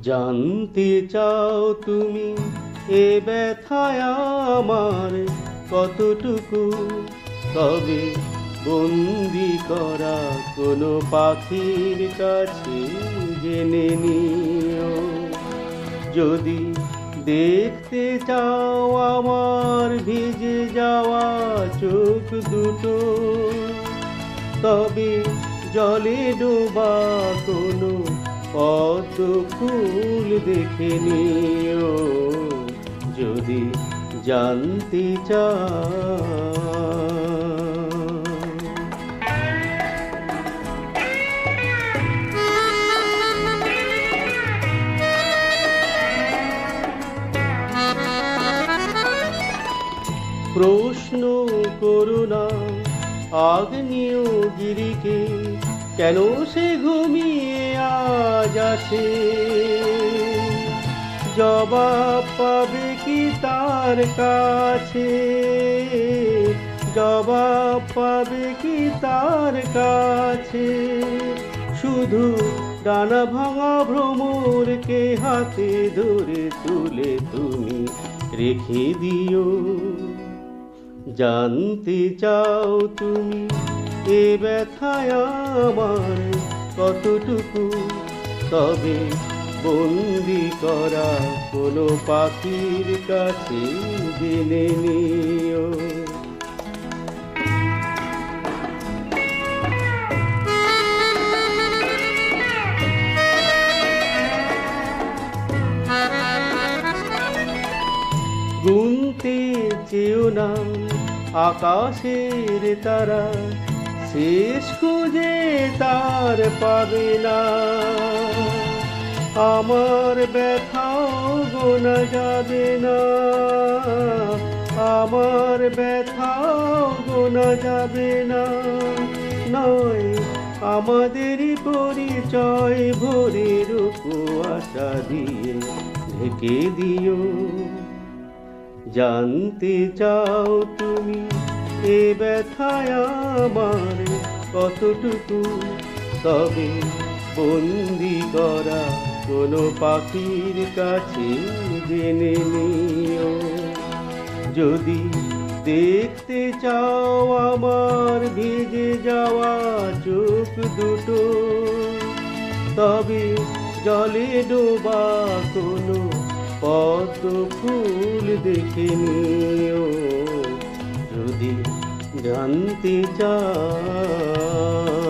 জানতে চাও তুমি এ ব্যথায় আমার কতটুকু, তবে বন্দি করা কোনো পাখির কাছে জেনে নিও। যদি দেখতে চাও আমার ভিজে যাওয়া চোখ দুটো, তবে জলে ডোবা কোনো পদ্ম ফুল দেখে নিও। যদি জানতে চাও প্রশ্ন করো না আগ্নেয়গিরিকে, কেন সে ঘুমিয়ে আজ আছে? জবাব পাবে কি তার কাছে? জবাব পাবে কি তার কাছে? শুধু ডানা ভাঙা ভ্রমরকে হাতে ধরে তুলে তুমি রেখে দিও। জানতে চাও তুমি এ ব্যথায় আমার কতটুকু, তবে বন্দি করা কোনো পাখির কাছে জেনে নিও। গুনতে চেও না আকাশের তারা, শেষ খুঁজে তার পাবে না। আমার ব্যথাও গোনা যাবে না, আমার ব্যথাও গোনা যাবে না। নয় আমাদেরই পরিচয় ভোরের কুয়াশা দিয়ে ঢেকে দিও। জানতে চাও তুমি এ ব্যথায় আমার কতটুকু, তবে বন্দি করা কোনো পাখির কাছে জেনে নিও। যদি দেখতে চাও আমার ভিজে যাওয়া চোখ দুটো, তবে জলে ডোবা কোনো পদ্ম ফুল দেখে নিও। যদি জানতে চাও।